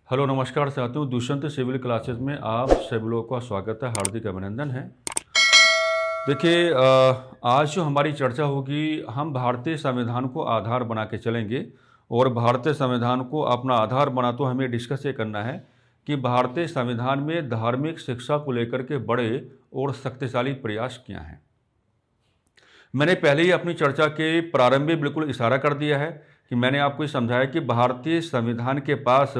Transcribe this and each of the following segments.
Hello नमस्कार साथियों, Dushyant civil classes में आप सभी लोगों का स्वागत है, हार्दिक अभिनंदन है। देखिए, आज जो हमारी चर्चा होगी, हम भारतीय संविधान को आधार बना के चलेंगे और भारतीय संविधान को अपना आधार बना तो हमें डिस्कस ये करना है कि भारतीय संविधान में धार्मिक शिक्षा को लेकर के बड़े और शक्तिशाली प्रयास क्या हैं। मैंने पहले ही अपनी चर्चा के प्रारंभ में बिल्कुल इशारा कर दिया है कि मैंने आपको ये समझाया कि भारतीय संविधान के पास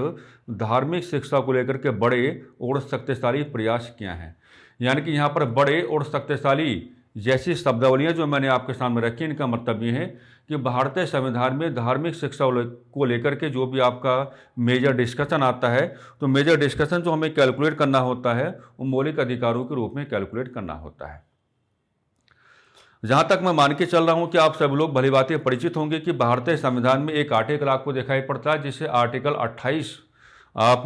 धार्मिक शिक्षा को लेकर के बड़े और शक्तिशाली प्रयास क्या हैं। यानी कि यहाँ पर बड़े और शक्तिशाली जैसी शब्दावलियाँ जो मैंने आपके सामने रखी, इनका मतलब ये है कि भारतीय संविधान में धार्मिक शिक्षा को लेकर के जो भी आपका मेजर डिस्कशन आता है, तो मेजर डिस्कशन जो हमें कैलकुलेट करना होता है वो मौलिक अधिकारों के रूप में कैलकुलेट करना होता है। जहाँ तक मैं मान के चल रहा हूँ कि आप सब लोग भली बातें परिचित होंगे कि भारतीय संविधान में एक आर्टिकल आपको दिखाई पड़ता है जिसे आर्टिकल 28 आप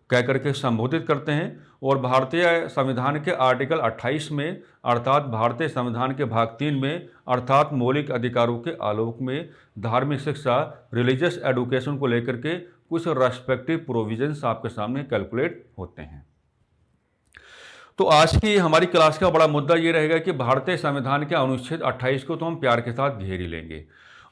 कह करके संबोधित करते हैं। और भारतीय संविधान के आर्टिकल 28 में अर्थात भारतीय संविधान के भाग 3 में अर्थात मौलिक अधिकारों के आलोक में धार्मिक शिक्षा, रिलीजियस एडुकेशन को लेकर के कुछ रेस्पेक्टिव प्रोविजंस आपके सामने कैलकुलेट होते हैं। तो आज की हमारी क्लास का बड़ा मुद्दा ये रहेगा कि भारतीय संविधान के अनुच्छेद 28 को तो हम प्यार के साथ घेर ही लेंगे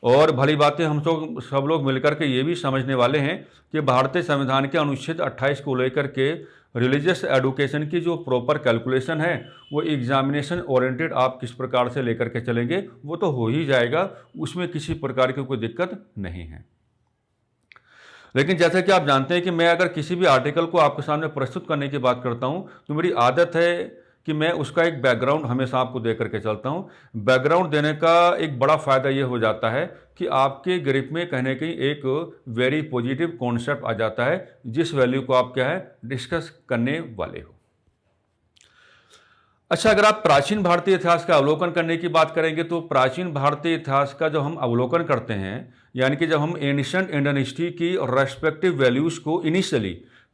और भली बातें हम सब लोग मिलकर के ये भी समझने वाले हैं कि भारतीय संविधान के अनुच्छेद 28 को लेकर के रिलीजियस एडुकेशन की जो प्रॉपर कैलकुलेशन है वो एग्जामिनेशन ओरिएंटेड आप किस प्रकार से लेकर के चलेंगे वो तो हो ही जाएगा, उसमें किसी प्रकार की कोई दिक्कत नहीं है। लेकिन जैसा कि आप जानते हैं कि मैं अगर किसी भी आर्टिकल को आपके सामने प्रस्तुत करने की बात करता हूं तो मेरी आदत है कि मैं उसका एक बैकग्राउंड हमेशा आपको दे करके चलता हूं। बैकग्राउंड देने का एक बड़ा फ़ायदा ये हो जाता है कि आपके ग्रिप में कहीं ना कहीं एक वेरी पॉजिटिव कॉन्सेप्ट आ जाता है जिस वैल्यू को आप क्या है डिस्कस करने वाले हो। अच्छा, अगर आप प्राचीन भारतीय इतिहास का अवलोकन करने की बात करेंगे तो प्राचीन भारतीय इतिहास का जब हम अवलोकन करते हैं, यानी कि जब हम एंशिएंट इंडियन हिस्ट्री की रेस्पेक्टिव वैल्यूज़ को इनिशियली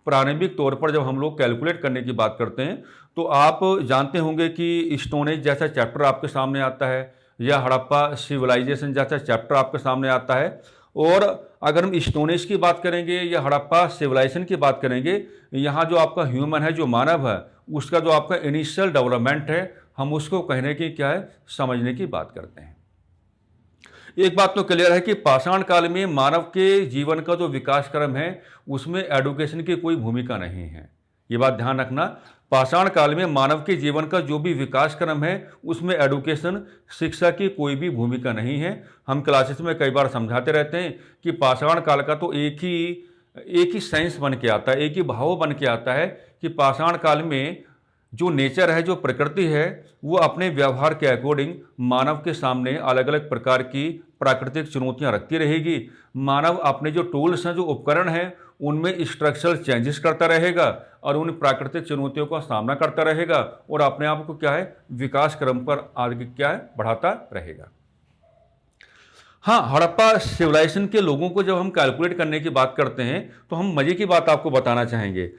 प्रारंभिक तौर पर जब हम लोग कैलकुलेट करने की बात करते हैं तो आप जानते होंगे कि स्टोन एज जैसा चैप्टर आपके सामने आता है या हड़प्पा सिविलाइजेशन जैसा चैप्टर आपके सामने आता है। और अगर हम स्टोन एज की बात करेंगे या हड़प्पा सिविलाइजेशन की बात करेंगे, यहाँ जो आपका ह्यूमन है, जो मानव है, उसका जो आपका इनिशियल डेवलपमेंट है, हम उसको कहने की क्या है समझने की बात करते हैं। एक बात तो क्लियर है कि पाषाण काल में मानव के जीवन का जो विकास क्रम है उसमें एडुकेशन की कोई भूमिका नहीं है। ये बात ध्यान रखना, पाषाण काल में मानव के जीवन का जो भी विकास क्रम है उसमें एडुकेशन, शिक्षा की कोई भी भूमिका नहीं है। हम क्लासेस में कई बार समझाते रहते हैं कि पाषाण काल का तो एक ही साइंस बन के आता है, एक ही भाव बन के आता है कि पाषाण काल में जो नेचर है, जो प्रकृति है, वो अपने व्यवहार के अकॉर्डिंग मानव के सामने अलग अलग प्रकार की प्राकृतिक चुनौतियां रखती रहेगी। मानव अपने जो टूल्स हैं, जो उपकरण हैं, उनमें स्ट्रक्चरल चेंजेस करता रहेगा और उन प्राकृतिक चुनौतियों का सामना करता रहेगा और अपने आप को क्या है विकास क्रम पर आगे क्या है बढ़ाता रहेगा। हाँ, हड़प्पा सिविलाइजेशन के लोगों को जब हम कैलकुलेट करने की बात करते हैं तो हम मजे की बात आपको बताना चाहेंगे।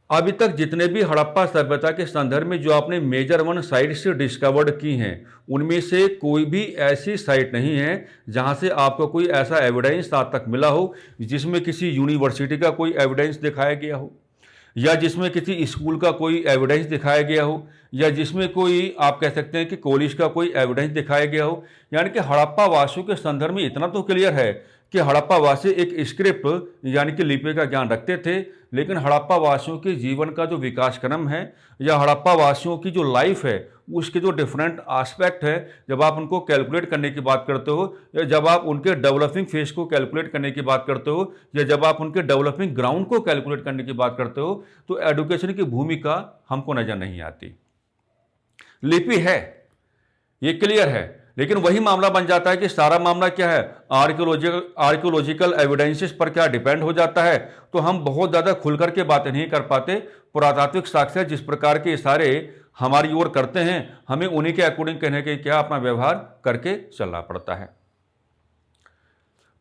अभी तक जितने भी हड़प्पा सभ्यता के संदर्भ में जो आपने मेजर 1 साइट्स डिस्कवर्ड की हैं, उनमें से कोई भी ऐसी साइट नहीं है जहां से आपको कोई ऐसा एविडेंस आज तक मिला हो जिसमें किसी यूनिवर्सिटी का कोई एविडेंस दिखाया गया हो या जिसमें किसी स्कूल का कोई एविडेंस दिखाया गया हो या जिसमें कोई आप कह सकते हैं कि कॉलेज का कोई एविडेंस दिखाया गया हो। यानी कि हड़प्पा वासियों के संदर्भ में इतना तो क्लियर है कि हड़प्पा वासी एक स्क्रिप्ट यानी कि लिपि का ज्ञान रखते थे, लेकिन हड़प्पा वासियों के जीवन का जो विकास क्रम है या हड़प्पा वासियों की जो लाइफ है उसके जो डिफरेंट एस्पेक्ट है, जब आप उनको कैलकुलेट करने की बात करते हो या जब आप उनके डेवलपिंग फेज को कैलकुलेट करने की बात करते हो या जब आप उनके डेवलपिंग ग्राउंड को कैलकुलेट करने की बात करते हो तो एडुकेशन की भूमिका हमको नजर नहीं आती। लिपि है, ये क्लियर है, लेकिन वही मामला बन जाता है कि सारा मामला क्या है आर्कियोलॉजिकल एविडेंसेस पर क्या डिपेंड हो जाता है। तो हम बहुत ज़्यादा खुलकर के बातें नहीं कर पाते। पुरातात्विक साक्ष्य जिस प्रकार के इशारे हमारी ओर करते हैं, हमें उन्हीं के अकॉर्डिंग कहने के क्या अपना व्यवहार करके चलना पड़ता है।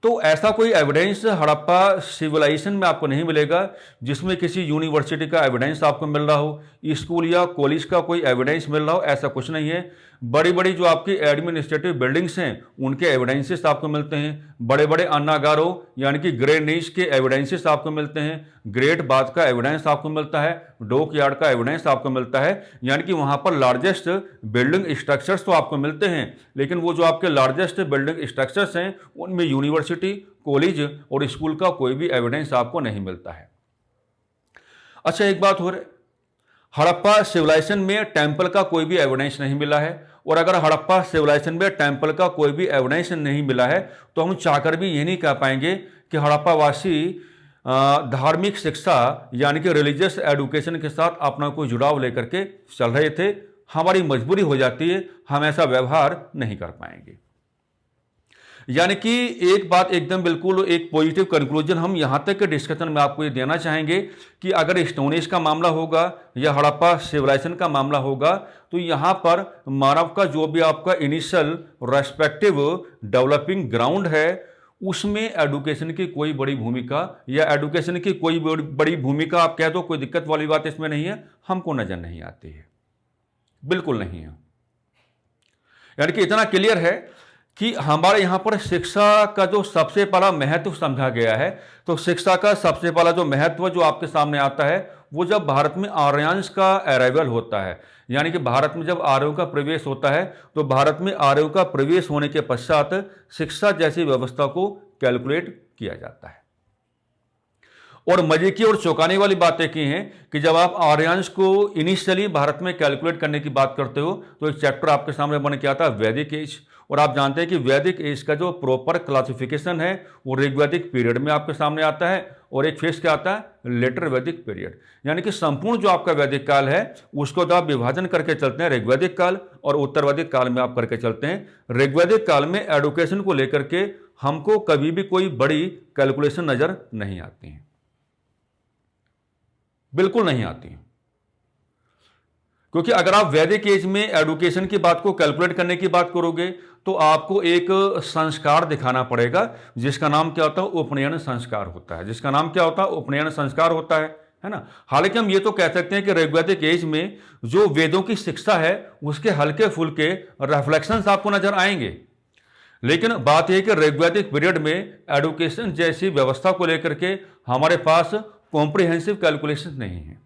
तो ऐसा कोई एविडेंस हड़प्पा सिविलाइजेशन में आपको नहीं मिलेगा जिसमें किसी यूनिवर्सिटी का एविडेंस आपको मिल रहा हो, स्कूल या कॉलेज का कोई एविडेंस मिल रहा हो, ऐसा कुछ नहीं है। बड़ी बड़ी जो आपकी एडमिनिस्ट्रेटिव बिल्डिंग्स हैं उनके एविडेंसेस आपको मिलते हैं, बड़े बड़े अन्नागारों यानी कि ग्रे नीच के एविडेंसेस आपको मिलते हैं, ग्रेट बाथ का एविडेंस आपको मिलता है, डॉक यार्ड का एविडेंस आपको मिलता है, यानी कि वहां पर लार्जेस्ट बिल्डिंग स्ट्रक्चर्स तो आपको मिलते हैं, लेकिन वो जो आपके लार्जेस्ट बिल्डिंग स्ट्रक्चर्स हैं उनमें यूनिवर्सिटी, कॉलेज और स्कूल का कोई भी एविडेंस आपको नहीं मिलता है। अच्छा, एक बात हो रही, हड़प्पा सिविलाइजेशन में टेंपल का कोई भी एविडेंस नहीं मिला है, और अगर हड़प्पा सिविलाइजेशन में टेंपल का कोई भी एविडेंस नहीं मिला है तो हम चाहकर भी ये नहीं कह पाएंगे कि हड़प्पावासी धार्मिक शिक्षा यानी कि रिलीजियस एडुकेशन के साथ अपना कोई जुड़ाव लेकर के चल रहे थे। हमारी मजबूरी हो जाती है, हम ऐसा व्यवहार नहीं कर पाएंगे। यानी कि एक बात एकदम बिल्कुल एक पॉजिटिव कंक्लूजन हम यहां तक के डिस्कशन में आपको ये देना चाहेंगे कि अगर स्टोन एज का मामला होगा या हड़प्पा सिविलाइजेशन का मामला होगा तो यहां पर मानव का जो भी आपका इनिशियल रेस्पेक्टिव डेवलपिंग ग्राउंड है उसमें एडुकेशन की कोई बड़ी भूमिका या एडुकेशन की कोई बड़ी भूमिका आप कह दो, कोई दिक्कत वाली बात इसमें नहीं है, हमको नजर नहीं आती है, बिल्कुल नहीं है। यानी कि इतना क्लियर है कि हमारे यहाँ पर शिक्षा का जो सबसे बड़ा महत्व समझा गया है, तो शिक्षा का सबसे बड़ा जो महत्व जो आपके सामने आता है वो जब भारत में आर्यंस का अराइवल होता है, यानी कि भारत में जब आर्यों का प्रवेश होता है तो भारत में आर्यों का प्रवेश होने के पश्चात शिक्षा जैसी व्यवस्था को कैलकुलेट किया जाता है। और मजे की और चौंकाने वाली बातें की हैं कि जब आप आर्यंस को इनिशियली भारत में कैलकुलेट करने की बात करते हो तो एक चैप्टर आपके सामने बन के आता है वैदिक एज, और आप जानते हैं कि वैदिक एज का जो प्रॉपर क्लासिफिकेशन है वो ऋग्वैदिक पीरियड में आपके सामने आता है, और एक फेज क्या आता है लेटर वैदिक पीरियड, यानी कि संपूर्ण जो आपका वैदिक काल है उसको तो आप विभाजन करके चलते हैं ऋग्वैदिक काल और उत्तर वैदिक काल में आप करके चलते हैं। ऋग्वैदिक काल में एडुकेशन को लेकर के हमको कभी भी कोई बड़ी कैलकुलेशन नजर नहीं आती है, बिल्कुल नहीं आती है, क्योंकि अगर आप वैदिक एज में एडुकेशन की बात को कैलकुलेट करने की बात करोगे तो आपको एक संस्कार दिखाना पड़ेगा जिसका नाम क्या होता है उपनयन संस्कार होता है, जिसका नाम क्या होता है उपनयन संस्कार होता है ना। हालांकि हम ये तो कह सकते हैं कि ऋग्वैदिक एज में जो वेदों की शिक्षा है उसके हल्के फुल्के रिफ्लेक्शंस आपको नजर आएंगे, लेकिन बात यह कि ऋग्वैदिक पीरियड में एडुकेशन जैसी व्यवस्था को लेकर के हमारे पास कॉम्प्रिहेंसिव कैलकुलेशन नहीं है।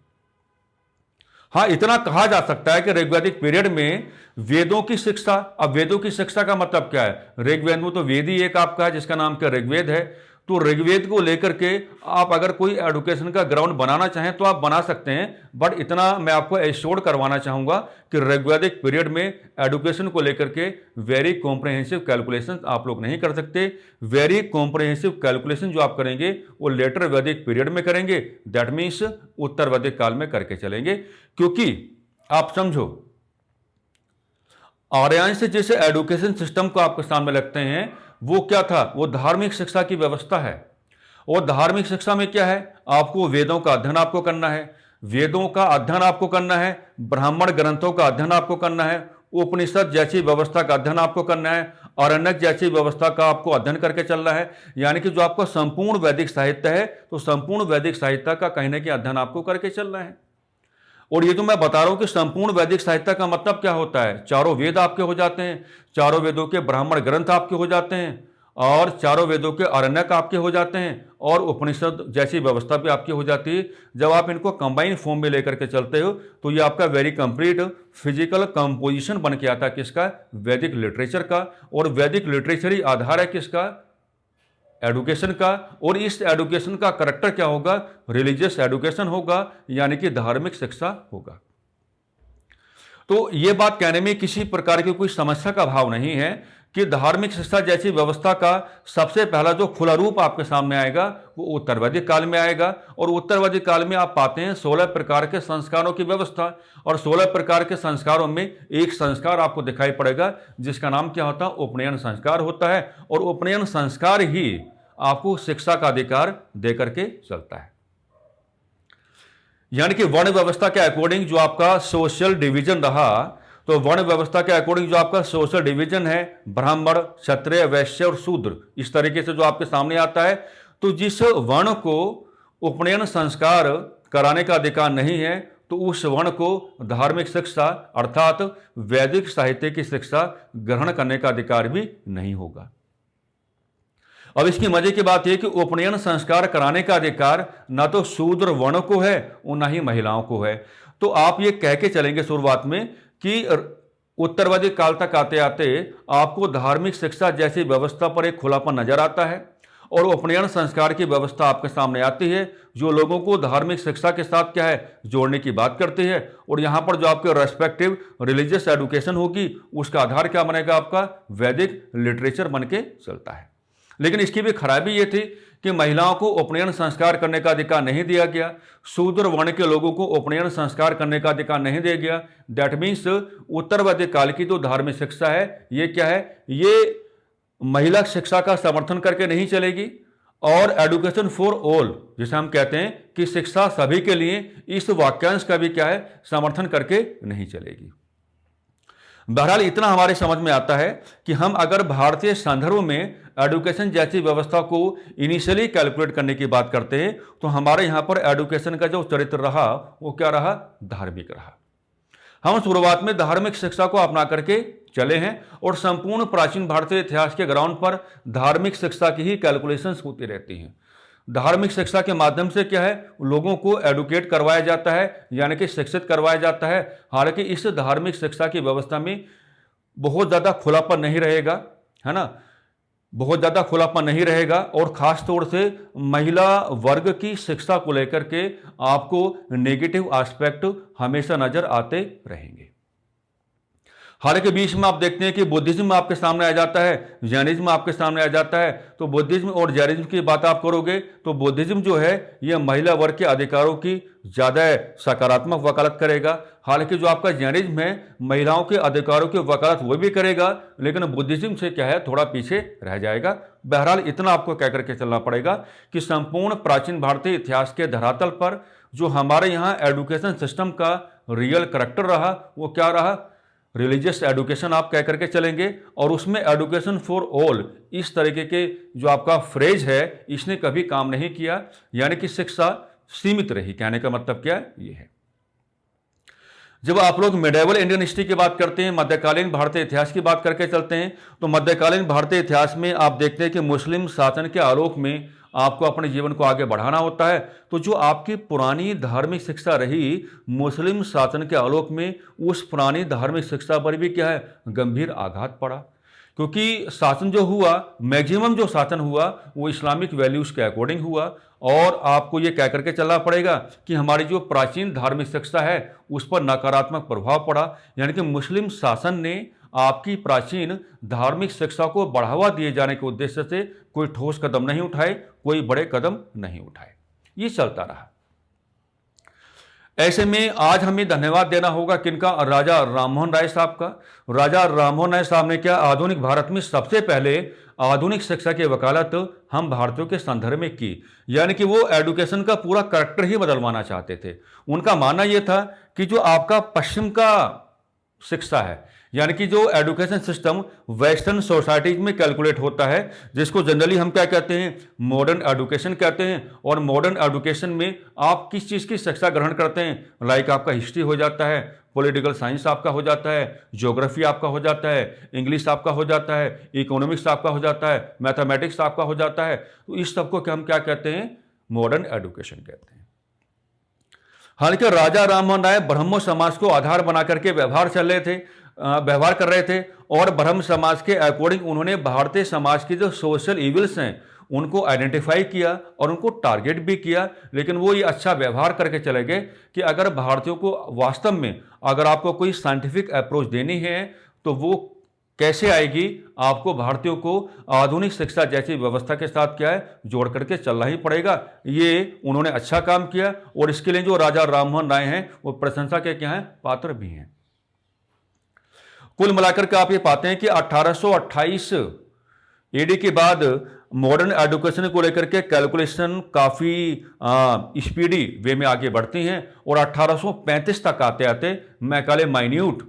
हाँ, इतना कहा जा सकता है कि ऋग्वैदिक पीरियड में वेदों की शिक्षा, अब वेदों की शिक्षा का मतलब क्या है, ऋग्वेद में तो वेद ही एक आपका है जिसका नाम क्या ऋग्वेद है, तो ऋग्वेद को लेकर के आप अगर कोई एडुकेशन का ग्राउंड बनाना चाहें तो आप बना सकते हैं, बट इतना मैं आपको एश्योर करवाना चाहूंगा कि ऋग्वैदिक पीरियड में एडुकेशन को लेकर के वेरी कॉम्प्रिहेंसिव कैलकुलेशन आप लोग नहीं कर सकते। वेरी कॉम्प्रिहेंसिव कैलकुलेशन जो आप करेंगे वो लेटर वैदिक पीरियड में करेंगे, दैट मीन्स उत्तर वैदिक काल में करके चलेंगे, क्योंकि आप समझो आर्यन से जैसे एडुकेशन सिस्टम को आपके सामने लगते हैं वो क्या था, वो धार्मिक शिक्षा की व्यवस्था है, और धार्मिक शिक्षा में क्या है, आपको वेदों का अध्ययन आपको करना है, वेदों का अध्ययन आपको करना है, ब्राह्मण ग्रंथों का अध्ययन आपको करना है, उपनिषद जैसी व्यवस्था का अध्ययन आपको करना है, आरण्यक जैसी व्यवस्था का आपको अध्ययन करके चलना है, यानी कि जो आपका संपूर्ण वैदिक साहित्य है तो संपूर्ण वैदिक साहित्य का कहीं ना कहीं अध्ययन आपको करके चलना है। और ये तो मैं बता रहा हूं कि संपूर्ण वैदिक साहित्य का मतलब क्या होता है, चारों वेद आपके हो जाते हैं, चारों वेदों के ब्राह्मण ग्रंथ आपके हो जाते हैं, और चारों वेदों के आरण्यक आपके हो जाते हैं, और उपनिषद जैसी व्यवस्था भी आपकी हो जाती है। जब आप इनको कंबाइन फॉर्म में लेकर के चलते हो तो ये आपका वेरी कंप्लीट फिजिकल कंपोजिशन बन के आता है किसका, वैदिक लिटरेचर का, और वैदिक लिटरेचर ही आधार है किसका, एडुकेशन का। और इस एडुकेशन का करेक्टर क्या होगा, रिलीजियस एडुकेशन होगा, यानी कि धार्मिक शिक्षा होगा। तो यह बात कहने में किसी प्रकार की कोई समस्या का भाव नहीं है कि धार्मिक शिक्षा जैसी व्यवस्था का सबसे पहला जो खुला रूप आपके सामने आएगा वो उत्तर वैदिक काल में आएगा, और उत्तर वैदिक काल में आप पाते हैं 16 प्रकार के संस्कारों की व्यवस्था, और 16 प्रकार के संस्कारों में एक संस्कार आपको दिखाई पड़ेगा जिसका नाम क्या होता है, उपनयन संस्कार होता है, और उपनयन संस्कार ही आपको शिक्षा का अधिकार देकर के चलता है। यानी कि वर्ण व्यवस्था के अकॉर्डिंग जो आपका सोशल डिवीजन रहा, तो वर्ण व्यवस्था के अकॉर्डिंग जो आपका सोशल डिवीजन है, ब्राह्मण, क्षत्रिय, वैश्य और शूद्र, इस तरीके से जो आपके सामने आता है, तो जिस वर्ण को उपनयन संस्कार कराने का अधिकार नहीं है तो उस वर्ण को धार्मिक शिक्षा अर्थात वैदिक साहित्य की शिक्षा ग्रहण करने का अधिकार भी नहीं होगा। अब इसकी मजे की बात यह कि उपनयन संस्कार कराने का अधिकार ना तो शूद्र वर्ण को है और ना ही महिलाओं को है। तो आप ये कह के चलेंगे शुरुआत में कि उत्तरवादी काल तक आते आते आपको धार्मिक शिक्षा जैसी व्यवस्था पर एक खुलापन नजर आता है और उपनयन संस्कार की व्यवस्था आपके सामने आती है जो लोगों को धार्मिक शिक्षा के साथ क्या है जोड़ने की बात करती है। और यहाँ पर जो आपके रेस्पेक्टिव रिलीजियस एडुकेशन होगी उसका आधार क्या बनेगा, आपका वैदिक लिटरेचर बन के चलता है। लेकिन इसकी भी खराबी ये थी कि महिलाओं को उपनयन संस्कार करने का अधिकार नहीं दिया गया, शूद्र वर्ण के लोगों को उपनयन संस्कार करने का अधिकार नहीं दिया गया। दैट मीन्स उत्तरवादी काल की जो धार्मिक शिक्षा है ये क्या है, ये महिला शिक्षा का समर्थन करके नहीं चलेगी और एडुकेशन फॉर ऑल जिसे हम कहते हैं कि शिक्षा सभी के लिए, इस वाक्यांश का भी क्या है समर्थन करके नहीं चलेगी। बहरहाल इतना हमारे समझ में आता है कि हम अगर भारतीय संदर्भ में एडुकेशन जैसी व्यवस्था को इनिशियली कैलकुलेट करने की बात करते हैं तो हमारे यहाँ पर एडुकेशन का जो चरित्र रहा वो क्या रहा, धार्मिक रहा। हम शुरुआत में धार्मिक शिक्षा को अपना करके चले हैं और संपूर्ण प्राचीन भारतीय इतिहास के ग्राउंड पर धार्मिक शिक्षा की ही कैलकुलेशंस होती रहती हैं। धार्मिक शिक्षा के माध्यम से क्या है, लोगों को एडुकेट करवाया जाता है यानी कि शिक्षित करवाया जाता है। हालांकि इस धार्मिक शिक्षा की व्यवस्था में बहुत ज़्यादा खुलापन नहीं रहेगा, है ना, बहुत ज़्यादा खुलापन नहीं रहेगा और ख़ास तौर से महिला वर्ग की शिक्षा को लेकर के आपको नेगेटिव एस्पेक्ट हमेशा नज़र आते रहेंगे। हालांकि बीच में आप देखते हैं कि बुद्धिज्म आपके सामने आ जाता है, जैनिज्म आपके सामने आ जाता है। तो बुद्धिज्म और जैनिज्म की बात आप करोगे तो बुद्धिज्म जो है यह महिला वर्ग के अधिकारों की ज़्यादा सकारात्मक वकालत करेगा। हालांकि जो आपका जैनिज्म है महिलाओं के अधिकारों की वकालत वो भी करेगा, लेकिन बुद्धिज्म से क्या है थोड़ा पीछे रह जाएगा। बहरहाल इतना आपको कह करके चलना पड़ेगा कि संपूर्ण प्राचीन भारतीय इतिहास के धरातल पर जो हमारे यहाँ एडुकेशन सिस्टम का रियल करैक्टर रहा वो क्या रहा, रिलीजियस एडुकेशन आप कह करके चलेंगे। और उसमें एडुकेशन फॉर ऑल इस तरीके के जो आपका फ्रेज है इसने कभी काम नहीं किया, यानी कि शिक्षा सीमित रही। कहने का मतलब क्या ये है। जब आप लोग मिडेवल इंडियन हिस्ट्री की बात करते हैं, मध्यकालीन भारतीय इतिहास की बात करके चलते हैं, तो मध्यकालीन भारतीय इतिहास में आप देखते हैं कि मुस्लिम शासन के आलोक में आपको अपने जीवन को आगे बढ़ाना होता है। तो जो आपकी पुरानी धार्मिक शिक्षा रही, मुस्लिम शासन के आलोक में उस पुरानी धार्मिक शिक्षा पर भी क्या है गंभीर आघात पड़ा, क्योंकि शासन जो हुआ, मैक्सिमम जो शासन हुआ वो इस्लामिक वैल्यूज़ के अकॉर्डिंग हुआ। और आपको ये कह करके चलना पड़ेगा कि हमारी जो प्राचीन धार्मिक शिक्षा है उस पर नकारात्मक प्रभाव पड़ा, यानी कि मुस्लिम शासन ने आपकी प्राचीन धार्मिक शिक्षा को बढ़ावा दिए जाने के उद्देश्य से कोई ठोस कदम नहीं उठाए, कोई बड़े कदम नहीं उठाए, ये चलता रहा। ऐसे में आज हमें धन्यवाद देना होगा किनका, राजा राममोहन राय साहब का। राजा राममोहन राय साहब ने क्या आधुनिक भारत में सबसे पहले आधुनिक शिक्षा की वकालत हम भारतीयों के संदर्भ में की, यानी कि वो एडुकेशन का पूरा करैक्टर ही बदलवाना चाहते थे। उनका मानना यह था कि जो आपका पश्चिम का शिक्षा है, यानी कि जो एडुकेशन सिस्टम वेस्टर्न सोसाइटीज में कैलकुलेट होता है, जिसको जनरली हम क्या कहते हैं मॉडर्न एडुकेशन कहते हैं। और मॉडर्न एडुकेशन में आप किस चीज़ की शिक्षा ग्रहण करते हैं, लाइक आपका हिस्ट्री हो जाता है, पॉलिटिकल साइंस आपका हो जाता है, ज्योग्राफी आपका हो जाता है, इंग्लिश आपका हो जाता है, इकोनॉमिक्स आपका हो जाता है, मैथमेटिक्स आपका हो जाता है। तो इस सब को हम क्या कहते हैं, मॉडर्न एडुकेशन कहते हैं। हालांकि राजा राममोहन राय ब्रह्मो समाज को आधार बना करके व्यवहार कर रहे थे और ब्रह्म समाज के अकॉर्डिंग उन्होंने भारतीय समाज की जो सोशल इविल्स हैं उनको आइडेंटिफाई किया और उनको टारगेट भी किया। लेकिन वो ये अच्छा व्यवहार करके चले गए कि अगर भारतीयों को वास्तव में अगर आपको कोई साइंटिफिक अप्रोच देनी है तो वो कैसे आएगी, आपको भारतीयों को आधुनिक शिक्षा जैसी व्यवस्था के साथ क्या है जोड़ करके चलना ही पड़ेगा। ये उन्होंने अच्छा काम किया और इसके लिए जो राजा राममोहन राय हैं वो प्रशंसा के क्या हैं पात्र भी हैं। कुल मिलाकर के आप ये पाते हैं कि 1828 एडी के बाद मॉडर्न एडुकेशन को लेकर के कैलकुलेशन काफ़ी स्पीडी वे में आगे बढ़ती हैं और 1835 तक आते आते मैकाले माइन्यूट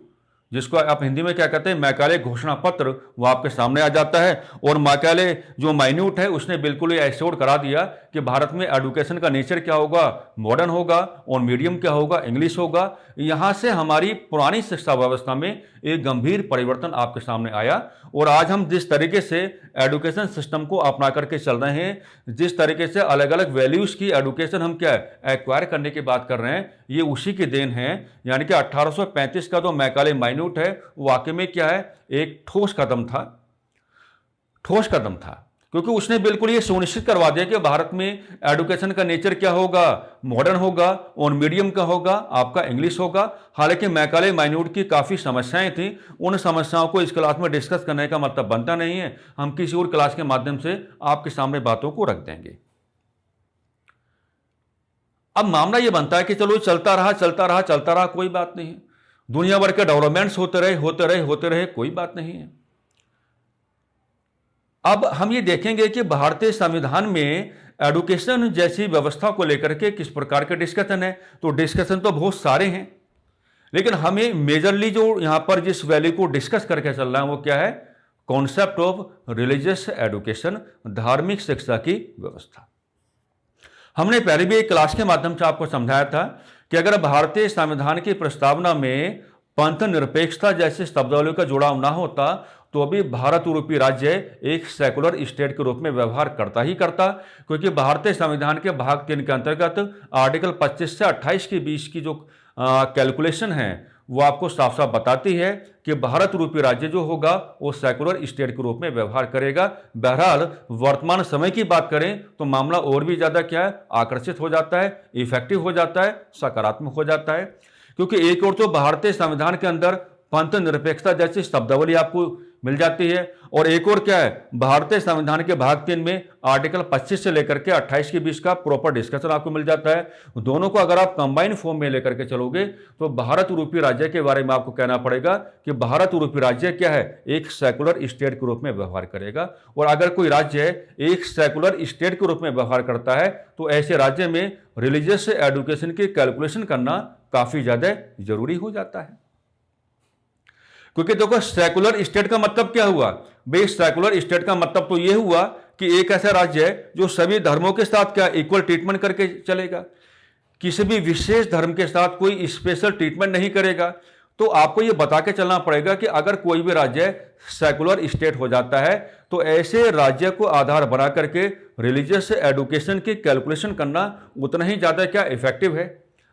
जिसको आप हिंदी में क्या कहते हैं, मैकाले घोषणा पत्र, वो आपके सामने आ जाता है। और मैकाले जो माइन्यूट है उसने बिल्कुल ही एश्योर करा दिया कि भारत में एडुकेशन का नेचर क्या होगा, मॉडर्न होगा, और मीडियम क्या होगा, इंग्लिश होगा। यहाँ से हमारी पुरानी शिक्षा व्यवस्था में एक गंभीर परिवर्तन आपके सामने आया। और आज हम जिस तरीके से एडुकेशन सिस्टम को अपना करके चल रहे हैं, जिस तरीके से अलग अलग वैल्यूज की एडुकेशन हम क्या एक्वायर करने की बात कर रहे हैं, ये उसी की देन है। यानी कि 1835 का जो मैकाले माइन्यूट है वाकई में क्या है, एक ठोस कदम था, ठोस कदम था, क्योंकि उसने बिल्कुल ये सुनिश्चित करवा दिया कि भारत में एडुकेशन का नेचर क्या होगा, मॉडर्न होगा, और मीडियम का होगा, आपका इंग्लिश होगा। हालांकि मैकाले माइन्यूट की काफ़ी समस्याएं थी, उन समस्याओं को इस क्लास में डिस्कस करने का मतलब बनता नहीं है, हम किसी और क्लास के माध्यम से आपके सामने बातों को रख देंगे। अब मामला यह बनता है कि चलो चलता रहा चलता रहा चलता रहा, कोई बात नहीं है, दुनिया भर के डेवलपमेंट्स होते रहे होते रहे होते रहे, कोई बात नहीं है। अब हम ये देखेंगे कि भारतीय संविधान में एडुकेशन जैसी व्यवस्था को लेकर के किस प्रकार के डिस्कशन है। तो डिस्कशन तो बहुत सारे हैं, लेकिन हमें मेजरली जो यहां पर जिस वैल्यू को डिस्कस करके चल रहा है वो क्या है, कॉन्सेप्ट ऑफ रिलीजियस एडुकेशन, धार्मिक शिक्षा की व्यवस्था। हमने पहले भी एक क्लास के माध्यम से आपको समझाया था कि अगर भारतीय संविधान की प्रस्तावना में पंथ निरपेक्षता जैसे शब्दावली का जुड़ाव ना होता तो अभी भारत यूरोपीय राज्य एक सेकुलर स्टेट के रूप में व्यवहार करता ही करता, क्योंकि भारतीय संविधान के भाग 3 के अंतर्गत आर्टिकल 25 से 28 के बीच की जो कैलकुलेशन है वो आपको साफ साफ बताती है कि भारत यूरोपीय राज्य जो होगा वो सेकुलर स्टेट के रूप में व्यवहार करेगा। बहरहाल वर्तमान समय की बात करें तो मामला और भी ज्यादा क्या है, आकर्षित हो जाता है, इफेक्टिव हो जाता है, सकारात्मक हो जाता है, क्योंकि एक और तो भारतीय संविधान के अंदर पंथ निरपेक्षता जैसी शब्दावली आपको मिल जाती है, और एक और क्या है, भारतीय संविधान के भाग 3 में आर्टिकल 25 से लेकर के 28 के बीच का प्रॉपर डिस्कशन आपको मिल जाता है। दोनों को अगर आप कंबाइन फॉर्म में लेकर के चलोगे तो भारत यूरोपीय राज्य के बारे में आपको कहना पड़ेगा कि भारत यूरोपीय राज्य क्या है, एक सेकुलर स्टेट के रूप में व्यवहार करेगा। और अगर कोई राज्य एक सेकुलर स्टेट के रूप में व्यवहार करता है तो ऐसे राज्य में रिलीजियस एडुकेशन की कैलकुलेशन करना काफी ज्यादा जरूरी हो जाता है। क्योंकि देखो सेकुलर स्टेट का मतलब क्या हुआ भाई, सेकुलर स्टेट का मतलब तो यह हुआ कि एक ऐसा राज्य है जो सभी धर्मों के साथ क्या इक्वल ट्रीटमेंट करके चलेगा, किसी भी विशेष धर्म के साथ कोई स्पेशल ट्रीटमेंट नहीं करेगा। तो आपको यह बता के चलना पड़ेगा कि अगर कोई भी राज्य सेकुलर स्टेट हो जाता है तो ऐसे राज्य को आधार बना करके रिलीजियस एडुकेशन की कैलकुलेशन करना उतना ही ज्यादा क्या इफेक्टिव है।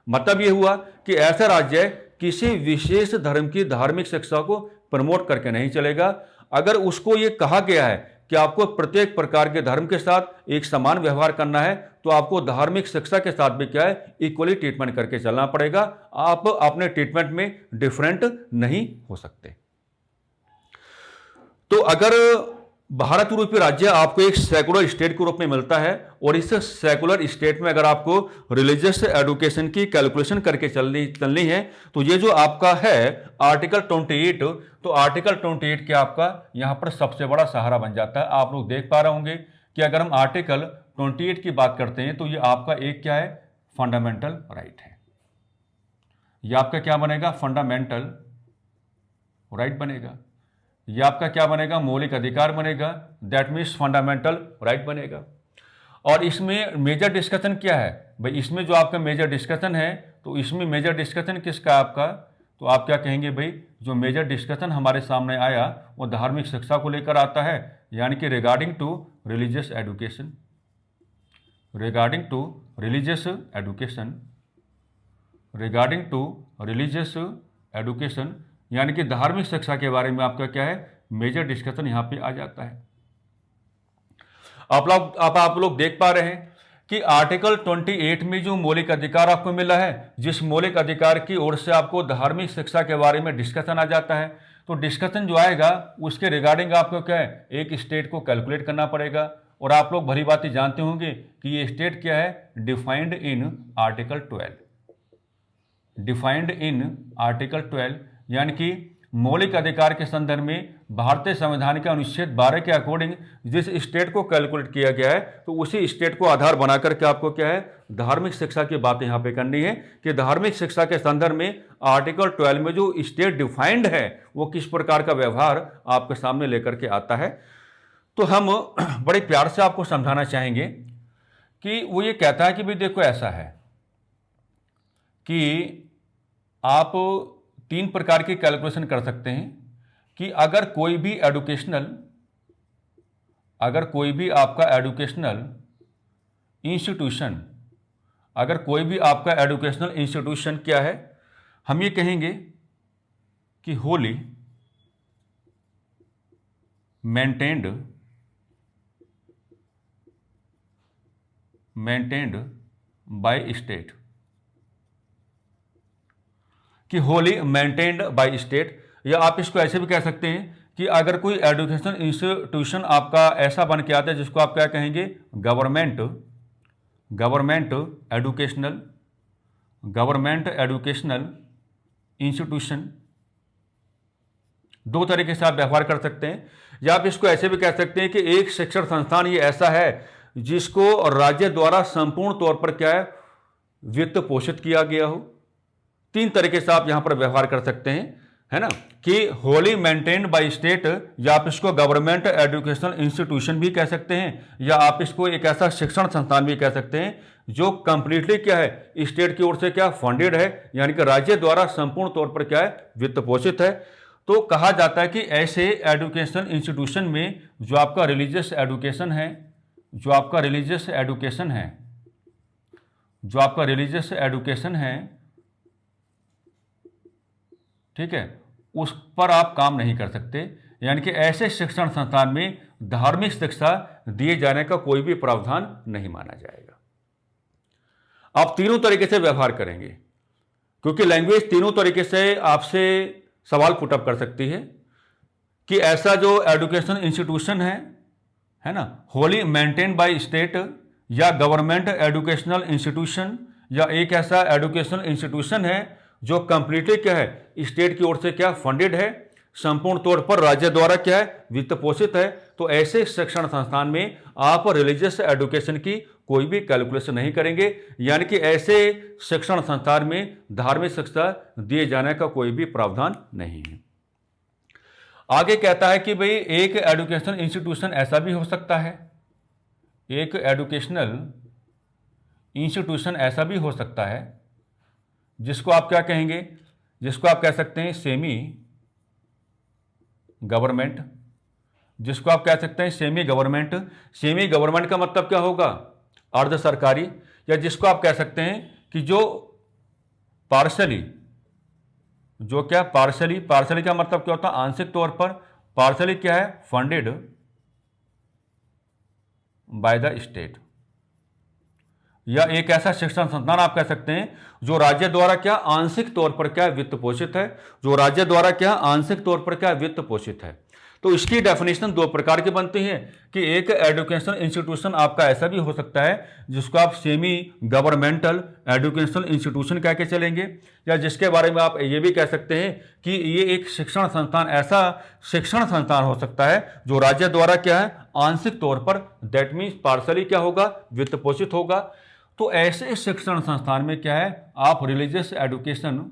मतलब यह हुआ कि ऐसा राज्य किसी विशेष धर्म की धार्मिक शिक्षा को प्रमोट करके नहीं चलेगा। अगर उसको यह कहा गया है कि आपको प्रत्येक प्रकार के धर्म के साथ एक समान व्यवहार करना है तो आपको धार्मिक शिक्षा के साथ भी क्या है, इक्वली ट्रीटमेंट करके चलना पड़ेगा। आप अपने ट्रीटमेंट में डिफरेंट नहीं हो सकते। तो अगर भारत यूरोपीय राज्य आपको एक सेकुलर स्टेट के रूप में मिलता है और इस सेकुलर स्टेट में अगर आपको रिलीजियस एडुकेशन की कैलकुलेशन करके चलनी है तो ये जो आपका है आर्टिकल 28, तो आर्टिकल 28 के आपका यहां पर सबसे बड़ा सहारा बन जाता है। आप लोग देख पा रहे होंगे कि अगर हम आर्टिकल 28 की बात करते हैं तो ये आपका एक क्या है, फंडामेंटल राइट है। ये आपका क्या बनेगा, फंडामेंटल राइट बनेगा। ये आपका क्या बनेगा, मौलिक अधिकार बनेगा, दैट मीन्स फंडामेंटल राइट बनेगा। और इसमें मेजर डिस्कशन क्या है भाई, इसमें जो आपका मेजर डिस्कशन है तो इसमें मेजर डिस्कशन किसका आपका, तो आप क्या कहेंगे भाई, जो मेजर डिस्कशन हमारे सामने आया वो धार्मिक शिक्षा को लेकर आता है, यानी कि regarding to religious education, regarding to religious education, regarding to religious education, यानी कि धार्मिक शिक्षा के बारे में आपका क्या है, मेजर डिस्कशन यहां पे आ जाता है। आप लोग देख पा रहे हैं कि आर्टिकल 28 में जो मौलिक अधिकार आपको मिला है, जिस मौलिक अधिकार की ओर से आपको धार्मिक शिक्षा के बारे में डिस्कशन आ जाता है, तो डिस्कशन जो आएगा उसके रिगार्डिंग आपको क्या है, एक स्टेट को कैलकुलेट करना पड़ेगा। और आप लोग भली बात जानते होंगे कि ये स्टेट क्या है, defined in article 12, defined in article 12, यानी कि मौलिक अधिकार के संदर्भ में भारतीय संविधान के अनुच्छेद 12 के अकॉर्डिंग जिस स्टेट को कैलकुलेट किया गया है, तो उसी स्टेट को आधार बना करके आपको क्या है, धार्मिक शिक्षा की बात यहाँ पे करनी है कि धार्मिक शिक्षा के संदर्भ में आर्टिकल 12 में जो स्टेट डिफाइंड है वो किस प्रकार का व्यवहार आपके सामने लेकर के आता है। तो हम बड़े प्यार से आपको समझाना चाहेंगे कि वो ये कहता है कि भाई देखो ऐसा है कि आप 3 प्रकार की कैलकुलेशन कर सकते हैं कि अगर कोई भी आपका एजुकेशनल इंस्टीट्यूशन क्या है, हम ये कहेंगे कि होली मेंटेन्ड बाय स्टेट, कि होली मेंटेन्ड बाय स्टेट, या आप इसको ऐसे भी कह सकते हैं कि अगर कोई एजुकेशनल इंस्टीट्यूशन आपका ऐसा बन के आता है जिसको आप क्या कहेंगे, गवर्नमेंट एजुकेशनल इंस्टीट्यूशन। 2 तरीके से आप व्यवहार कर सकते हैं, या आप इसको ऐसे भी कह सकते हैं कि एक शिक्षण संस्थान ये ऐसा है जिसको राज्य द्वारा संपूर्ण तौर पर क्या है, वित्त पोषित किया गया हो। 3 तरीके से आप यहां पर व्यवहार कर सकते हैं, है ना, कि होली मेंटेन्ड बाय स्टेट, या आप इसको गवर्नमेंट एजुकेशनल इंस्टीट्यूशन भी कह सकते हैं, या आप इसको एक ऐसा शिक्षण संस्थान भी कह सकते हैं जो कंप्लीटली क्या है, स्टेट की ओर से क्या फंडेड है, यानी कि राज्य द्वारा संपूर्ण तौर पर क्या है, वित्त पोषित है। तो कहा जाता है कि ऐसे एजुकेशनल इंस्टीट्यूशन में जो आपका रिलीजियस एडुकेशन है, ठीक है, उस पर आप काम नहीं कर सकते, यानी कि ऐसे शिक्षण संस्थान में धार्मिक शिक्षा दिए जाने का कोई भी प्रावधान नहीं माना जाएगा। आप तीनों तरीके से व्यवहार करेंगे, क्योंकि लैंग्वेज तीनों तरीके से आपसे सवाल पुटअप कर सकती है कि ऐसा जो एजुकेशनल इंस्टीट्यूशन है ना, होली मेंटेन बाय स्टेट या गवर्नमेंट एजुकेशनल इंस्टीट्यूशन, या एक ऐसा एजुकेशनल इंस्टीट्यूशन है जो कंप्लीटली क्या है, स्टेट की ओर से क्या फंडेड है, संपूर्ण तौर पर राज्य द्वारा क्या है, वित्त पोषित है। तो ऐसे शिक्षण संस्थान में आप रिलीजियस एजुकेशन की कोई भी कैलकुलेशन नहीं करेंगे, यानी कि ऐसे शिक्षण संस्थान में धार्मिक शिक्षा दिए जाने का कोई भी प्रावधान नहीं है। आगे कहता है कि भाई एक एजुकेशनल इंस्टीट्यूशन ऐसा भी हो सकता है, एक एजुकेशनल इंस्टीट्यूशन ऐसा भी हो सकता है जिसको आप क्या कहेंगे, जिसको आप कह सकते हैं सेमी गवर्नमेंट, जिसको आप कह सकते हैं सेमी गवर्नमेंट। सेमी गवर्नमेंट का मतलब क्या होगा, अर्ध सरकारी, या जिसको आप कह सकते हैं कि जो पार्शली का मतलब क्या होता है, आंशिक तौर पर, पार्शली क्या है, फंडेड बाय द स्टेट, या एक ऐसा शिक्षण संस्थान आप कह सकते हैं जो राज्य द्वारा क्या आंशिक तौर पर क्या वित्त पोषित है, वित्त पोषित है। तो इसकी डेफिनेशन 2 प्रकार की बनती है कि एक एजुकेशनल इंस्टीट्यूशन आपका ऐसा भी हो सकता है जिसको आप सेमी गवर्नमेंटल एजुकेशनल इंस्टीट्यूशन कह के चलेंगे, या जिसके बारे में आप ये भी कह सकते हैं कि ये एक शिक्षण संस्थान, ऐसा शिक्षण संस्थान हो सकता है जो राज्य द्वारा क्या है, आंशिक तौर पर, दैट मीन्स पार्शली क्या होगा, वित्त पोषित होगा। तो ऐसे शिक्षण संस्थान में क्या है, आप रिलीजियस एडुकेशन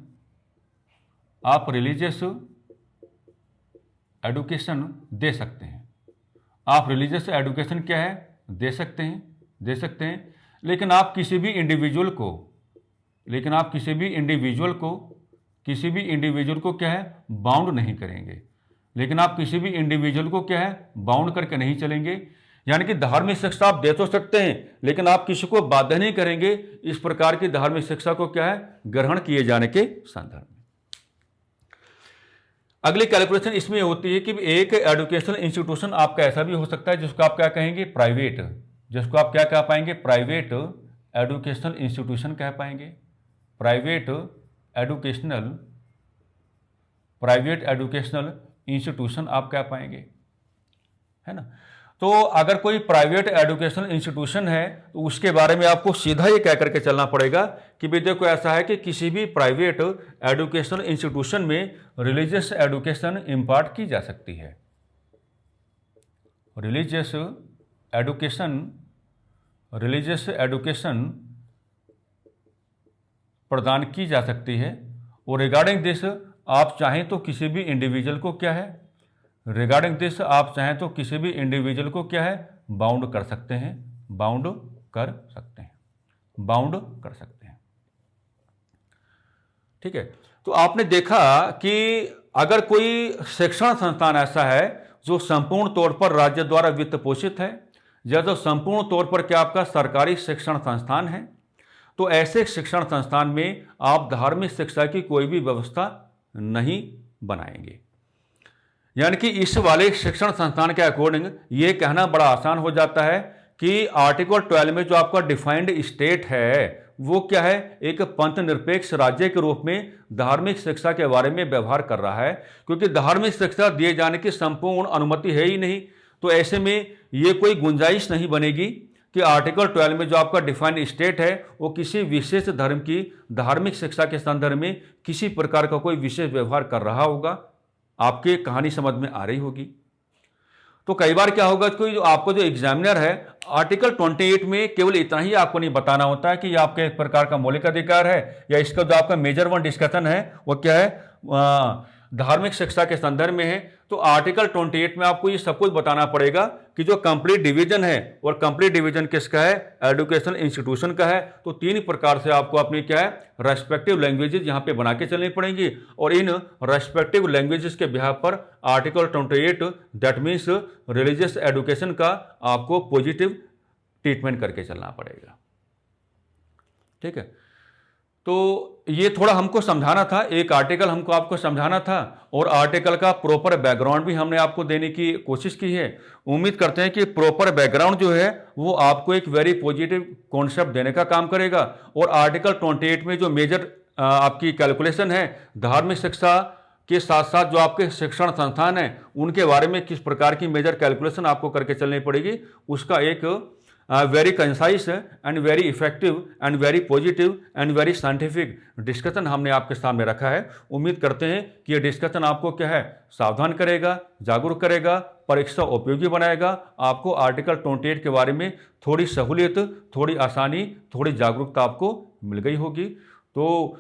दे सकते हैं, आप रिलीजियस एडुकेशन क्या है, दे सकते हैं, लेकिन आप किसी भी इंडिविजुअल को क्या है, बाउंड नहीं करेंगे, बाउंड करके नहीं चलेंगे। यानी कि धार्मिक शिक्षा आप दे तो सकते हैं लेकिन आप किसी को बाध्य नहीं करेंगे इस प्रकार की धार्मिक शिक्षा को क्या है, ग्रहण किए जाने के संदर्भ में। अगली कैलकुलेशन इसमें होती है कि एक एजुकेशनल इंस्टीट्यूशन आपका ऐसा भी हो सकता है जिसको आप क्या कहेंगे, प्राइवेट एजुकेशनल इंस्टीट्यूशन कह पाएंगे, प्राइवेट एजुकेशनल इंस्टीट्यूशन आप कह पाएंगे, है ना। तो अगर कोई प्राइवेट एजुकेशनल इंस्टीट्यूशन है तो उसके बारे में आपको सीधा ये कह करके चलना पड़ेगा कि भाई देखो ऐसा है कि किसी भी प्राइवेट एजुकेशनल इंस्टीट्यूशन में रिलीजियस एजुकेशन इम्पार्ट की जा सकती है, रिलीजियस एजुकेशन प्रदान की जा सकती है। और रिगार्डिंग दिस आप चाहें तो किसी भी इंडिविजुअल को क्या है, रिगार्डिंग दिस आप चाहें तो किसी भी इंडिविजुअल को क्या है, बाउंड कर सकते हैं, बाउंड कर सकते हैं, बाउंड कर सकते हैं। ठीक है, तो आपने देखा कि अगर कोई शिक्षण संस्थान ऐसा है जो संपूर्ण तौर पर राज्य द्वारा वित्त पोषित है या जो संपूर्ण तौर पर क्या आपका सरकारी शिक्षण संस्थान है, तो ऐसे शिक्षण संस्थान में आप धार्मिक शिक्षा की कोई भी व्यवस्था नहीं बनाएंगे। यानी कि इस वाले शिक्षण संस्थान के अकॉर्डिंग ये कहना बड़ा आसान हो जाता है कि आर्टिकल 12 में जो आपका डिफाइंड स्टेट है वो क्या है, एक पंथ निरपेक्ष राज्य के रूप में धार्मिक शिक्षा के बारे में व्यवहार कर रहा है, क्योंकि धार्मिक शिक्षा दिए जाने की संपूर्ण अनुमति है ही नहीं। तो ऐसे में ये कोई गुंजाइश नहीं बनेगी कि आर्टिकल 12 में जो आपका डिफाइंड स्टेट है वो किसी विशेष धर्म की धार्मिक शिक्षा के संदर्भ में किसी प्रकार का कोई विशेष व्यवहार कर रहा होगा। आपके कहानी समझ में आ रही होगी। तो कई बार क्या होगा, कोई जो आपको जो एग्जामिनर है आर्टिकल 28 में केवल इतना ही आपको नहीं बताना होता है कि ये आपके एक प्रकार का मौलिक अधिकार है या इसका जो आपका मेजर 1 डिस्कशन है वो क्या है, धार्मिक शिक्षा के संदर्भ में है। तो आर्टिकल 28 में आपको ये सब कुछ बताना पड़ेगा कि जो कंप्लीट डिवीजन है, और कंप्लीट डिवीजन किसका है, एजुकेशन इंस्टीट्यूशन का है। तो 3 प्रकार से आपको अपनी क्या है, रेस्पेक्टिव लैंग्वेजेस यहाँ पे बना के चलनी पड़ेंगी, और इन रेस्पेक्टिव लैंग्वेजेस के बिहाफ पर article 28 that means religious education का आपको पॉजिटिव ट्रीटमेंट करके चलना पड़ेगा। ठीक है, तो ये थोड़ा हमको समझाना था, एक आर्टिकल हमको आपको समझाना था, और आर्टिकल का प्रॉपर बैकग्राउंड भी हमने आपको देने की कोशिश की है। उम्मीद करते हैं कि प्रॉपर बैकग्राउंड जो है वो आपको एक वेरी पॉजिटिव कॉन्सेप्ट देने का काम करेगा। और आर्टिकल 28 में जो मेजर आपकी कैलकुलेशन है, धार्मिक शिक्षा के साथ साथ जो आपके शिक्षण संस्थान हैं उनके बारे में किस प्रकार की मेजर कैलकुलेशन आपको करके चलनी पड़ेगी, उसका एक very concise and very effective and very positive and very scientific discussion हमने आपके सामने रखा है। उम्मीद करते हैं कि ये डिस्कशन आपको क्या है, सावधान करेगा, जागरूक करेगा, परीक्षा उपयोगी बनाएगा, आपको आर्टिकल 28 के बारे में थोड़ी सहूलियत, थोड़ी आसानी, थोड़ी जागरूकता आपको मिल गई होगी। तो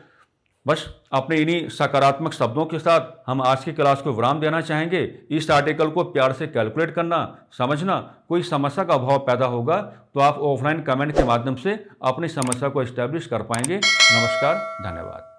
बस अपने इन्हीं सकारात्मक शब्दों के साथ हम आज की क्लास को विराम देना चाहेंगे। इस आर्टिकल को प्यार से कैलकुलेट करना, समझना, कोई समस्या का अभाव पैदा होगा तो आप ऑफलाइन कमेंट के माध्यम से अपनी समस्या को एस्टैब्लिश कर पाएंगे। नमस्कार, धन्यवाद।